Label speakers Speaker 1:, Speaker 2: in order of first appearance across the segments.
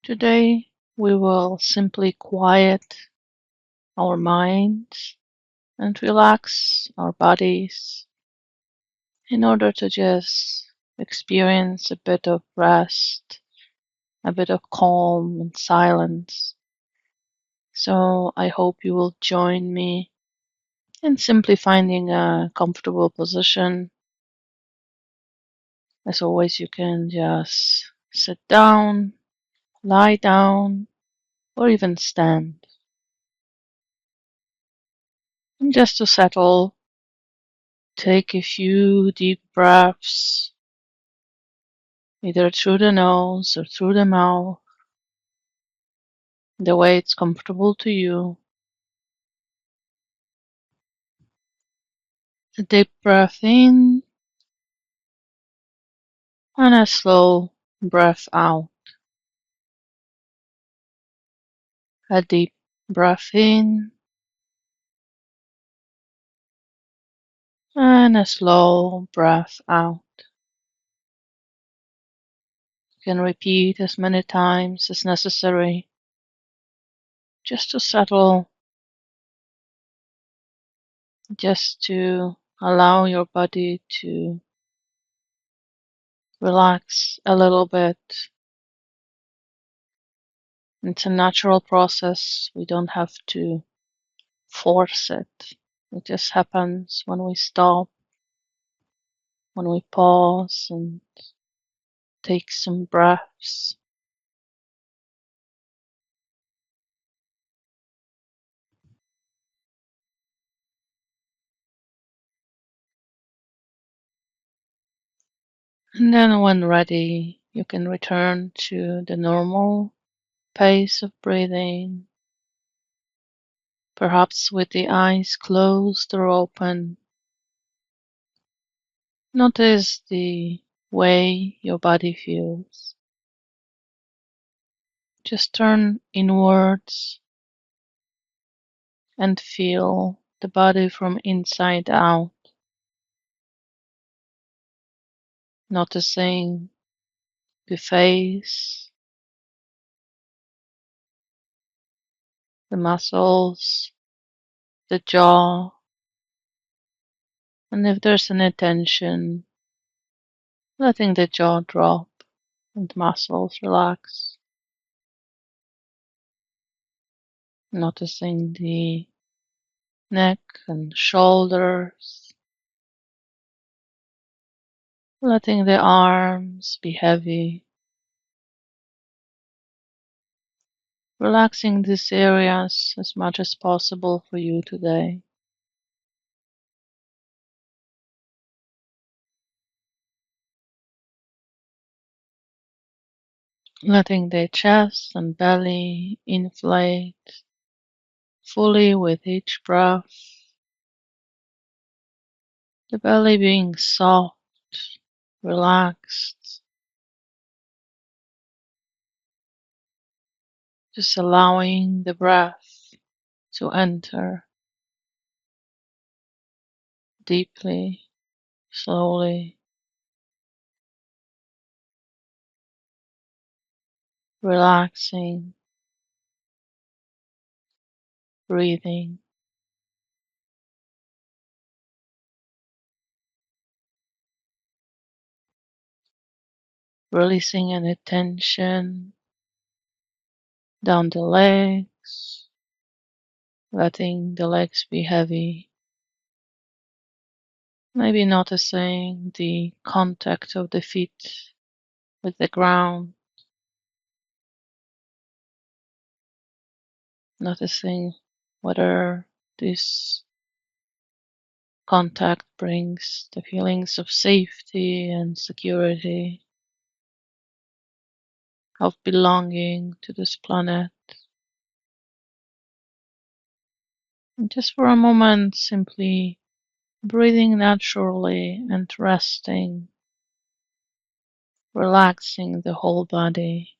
Speaker 1: Today, we will simply quiet our minds and relax our bodies in order to just experience a bit of rest, a bit of calm and silence. So, I hope you will join me in simply finding a comfortable position. As always, you can just sit down, lie down, or even stand. And just to settle, take a few deep breaths, either through the nose or through the mouth, the way it's comfortable to you. A deep breath in and a slow breath out. A deep breath in and a slow breath out. You can repeat as many times as necessary just to settle, just to allow your body to relax a little bit. It's a natural process. We don't have to force it. It just happens when we stop, when we pause and take some breaths. And then, when ready, you can return to the normal pace of breathing, perhaps with the eyes closed or open. Notice the way your body feels. Just turn inwards and feel the body from inside out, noticing the face, the muscles, the jaw, and if there's any tension, letting the jaw drop and muscles relax, noticing the neck and shoulders, letting the arms be heavy, relaxing these areas as much as possible for you today. Letting the chest and belly inflate fully with each breath, the belly being soft, relaxed, just allowing the breath to enter deeply, slowly, relaxing, breathing, releasing any tension down the legs, letting the legs be heavy, maybe noticing the contact of the feet with the ground, noticing whether this contact brings the feelings of safety and security, of belonging to this planet. And just for a moment, simply breathing naturally and resting, relaxing the whole body.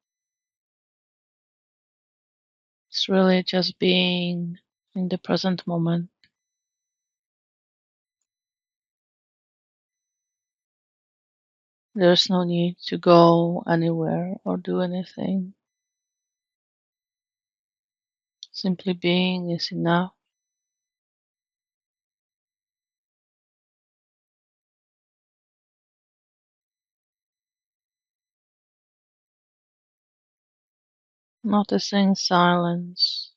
Speaker 1: It's really just being in the present moment. There's no need to go anywhere or do anything. Simply being is enough. Noticing silence,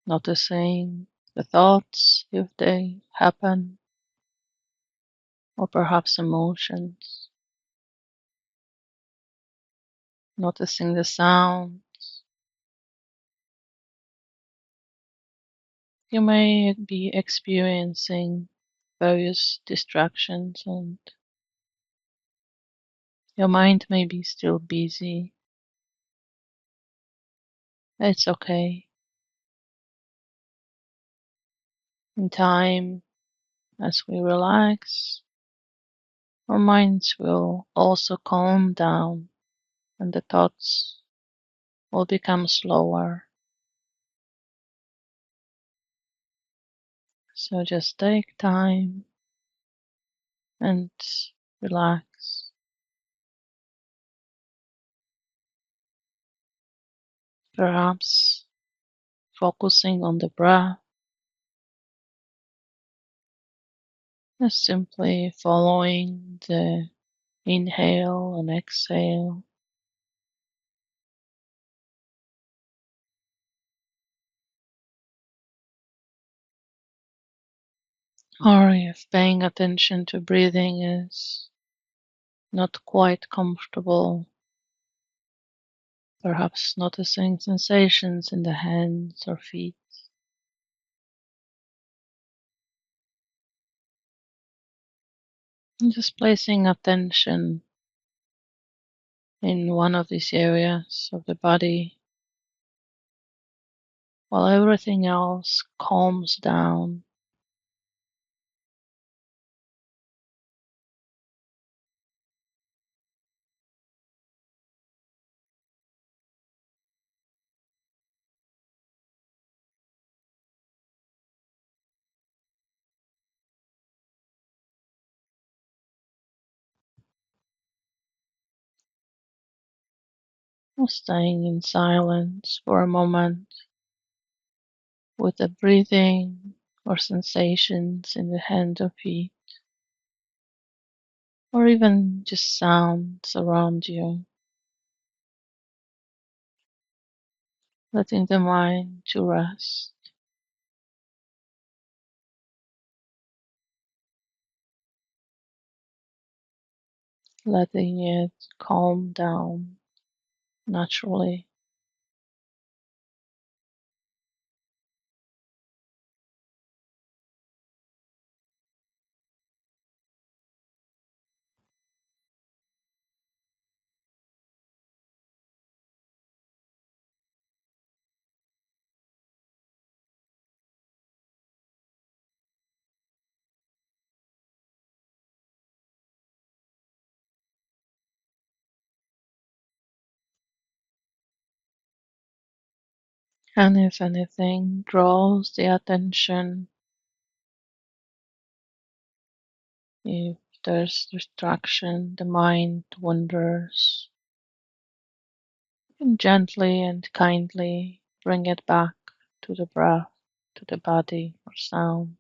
Speaker 1: noticing the thoughts if they happen, or perhaps emotions, noticing the sound. You may be experiencing various distractions and your mind may be still busy. It's okay. In time, as we relax, our minds will also calm down and the thoughts will become slower. So just take time and relax. Perhaps focusing on the breath, just simply following the inhale and exhale. Or if paying attention to breathing is not quite comfortable, perhaps noticing sensations in the hands or feet. And just placing attention in one of these areas of the body while everything else calms down. Or staying in silence for a moment with the breathing or sensations in the hand or feet, or even just sounds around you, letting the mind to rest, letting it calm down naturally. And if anything draws the attention, if there's distraction, the mind wanders, and gently and kindly bring it back to the breath, to the body or sound,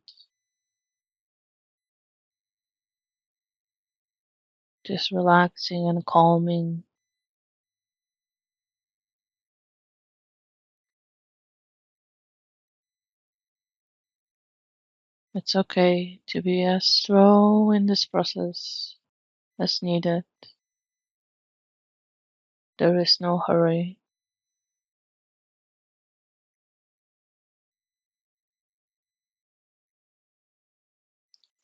Speaker 1: just relaxing and calming. It's okay to be as slow in this process as needed. There is no hurry.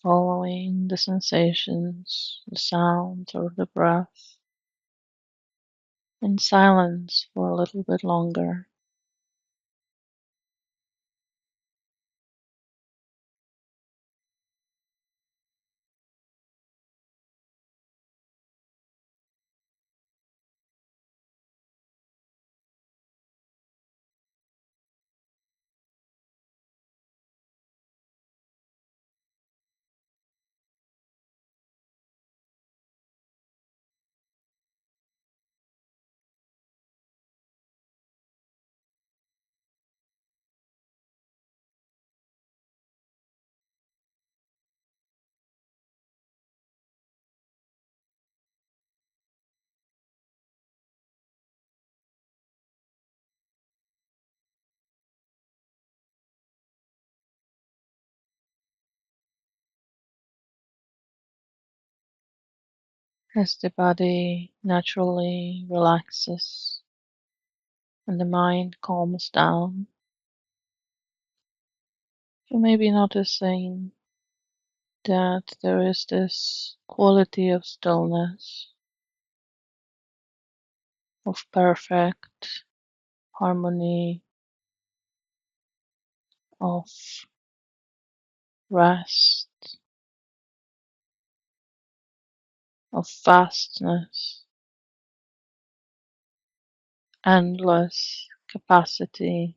Speaker 1: Following the sensations, the sounds, or the breath in silence for a little bit longer. as the body naturally relaxes and the mind calms down. You may be noticing that there is this quality of stillness, of perfect harmony, of rest, of vastness, endless capacity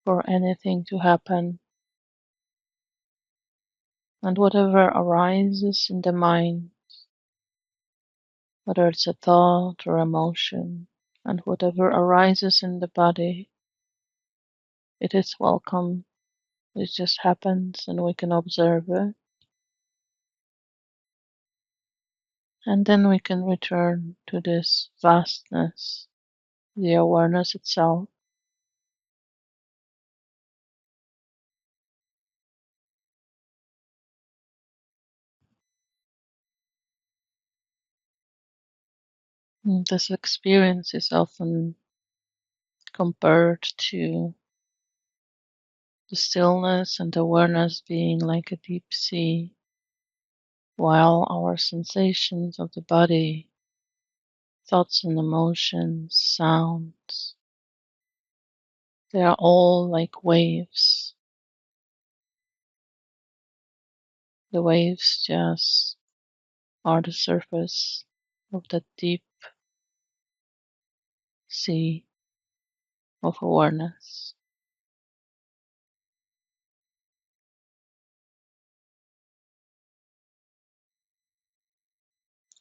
Speaker 1: for anything to happen. And whatever arises in the mind, whether it's a thought or emotion, and whatever arises in the body, it is welcome. It just happens and we can observe it. And then we can return to this vastness, the awareness itself. And this experience is often compared to the stillness and awareness being like a deep sea, while our sensations of the body, thoughts and emotions, sounds, they are all like waves. The waves just are the surface of the deep sea of awareness.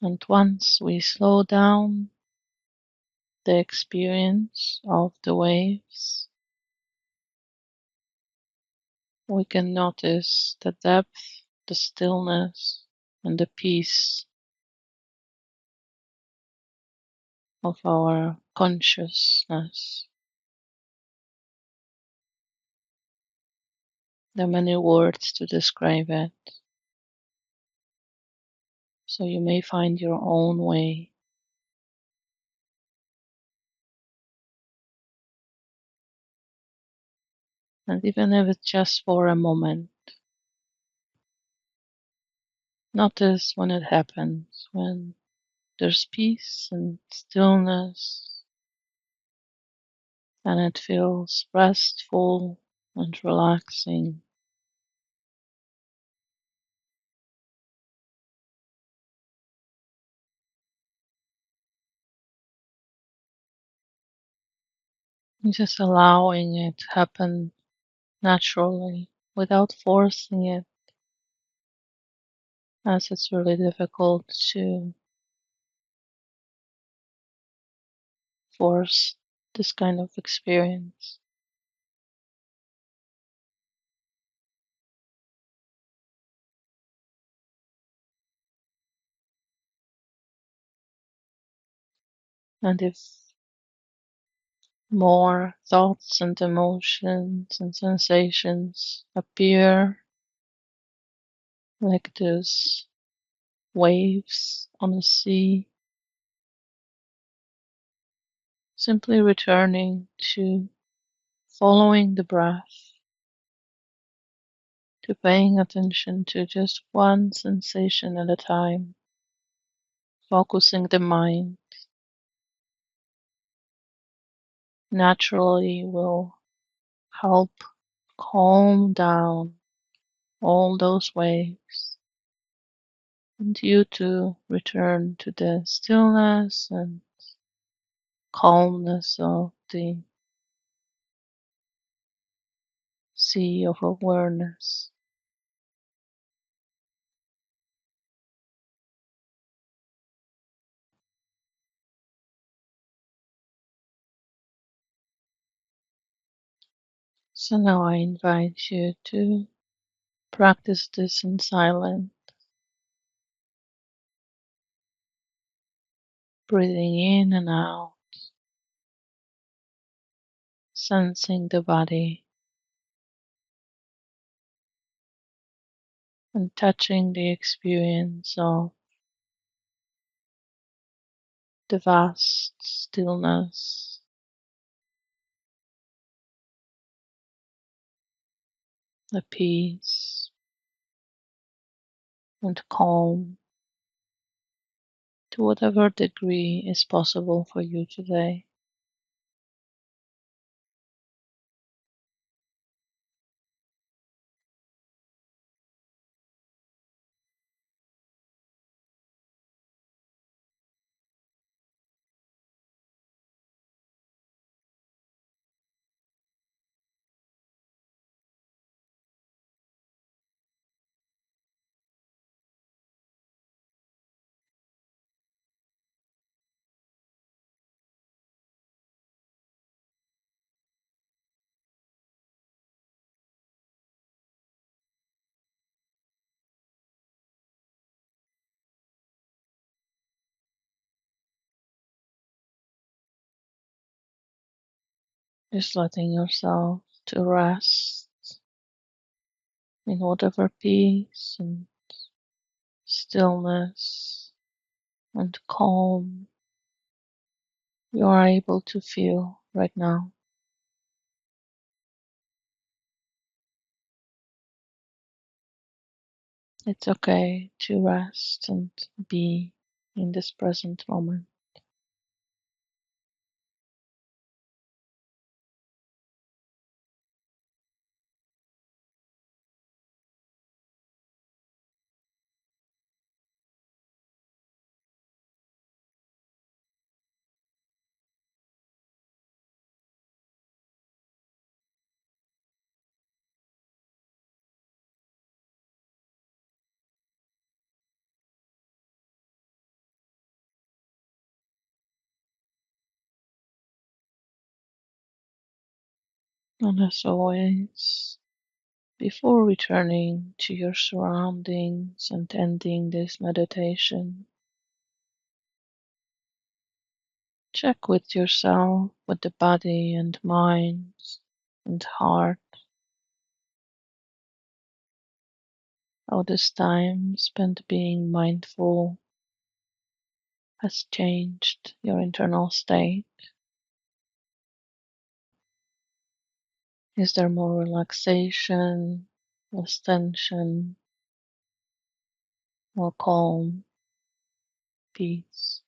Speaker 1: And once we slow down the experience of the waves, we can notice the depth, the stillness, and the peace of our consciousness. There are many words to describe it, so you may find your own way. And even if it's just for a moment, notice when it happens, when there's peace and stillness, and it feels restful and relaxing. And just allowing it to happen naturally without forcing it, as it's really difficult to force this kind of experience. And if more thoughts and emotions and sensations appear like those waves on the sea, simply returning to following the breath, to paying attention to just one sensation at a time, focusing the mind naturally will help calm down all those waves, and you to return to the stillness and calmness of the sea of awareness. So now I invite you to practice this in silence, breathing in and out, sensing the body, and touching the experience of the vast stillness, the peace and calm to whatever degree is possible for you today. Just letting yourself to rest in whatever peace and stillness and calm you are able to feel right now. It's okay to rest and be in this present moment. And as always, before returning to your surroundings and ending this meditation, check with yourself, with the body and mind and heart, how this time spent being mindful has changed your internal state. Is there more relaxation, less tension, more calm, peace?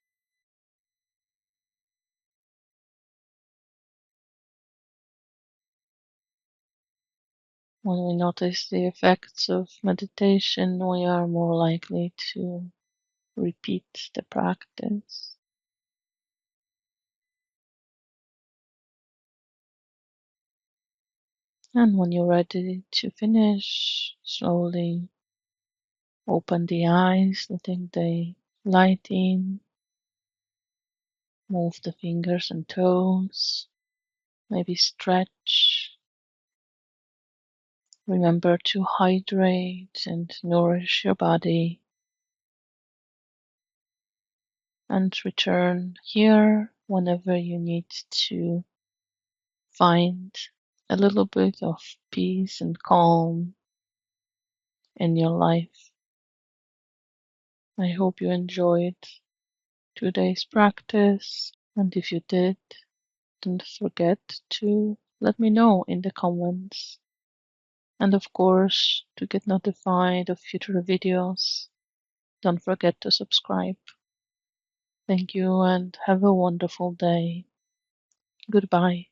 Speaker 1: When we notice the effects of meditation, we are more likely to repeat the practice. And when you're ready to finish, slowly open the eyes, letting the light in, move the fingers and toes, maybe stretch. Remember to hydrate and nourish your body, and return here whenever you need to find a little bit of peace and calm in your life. I hope you enjoyed today's practice, and if you did, don't forget to let me know in the comments. And of course, to get notified of future videos, don't forget to subscribe. Thank you and have a wonderful day. Goodbye.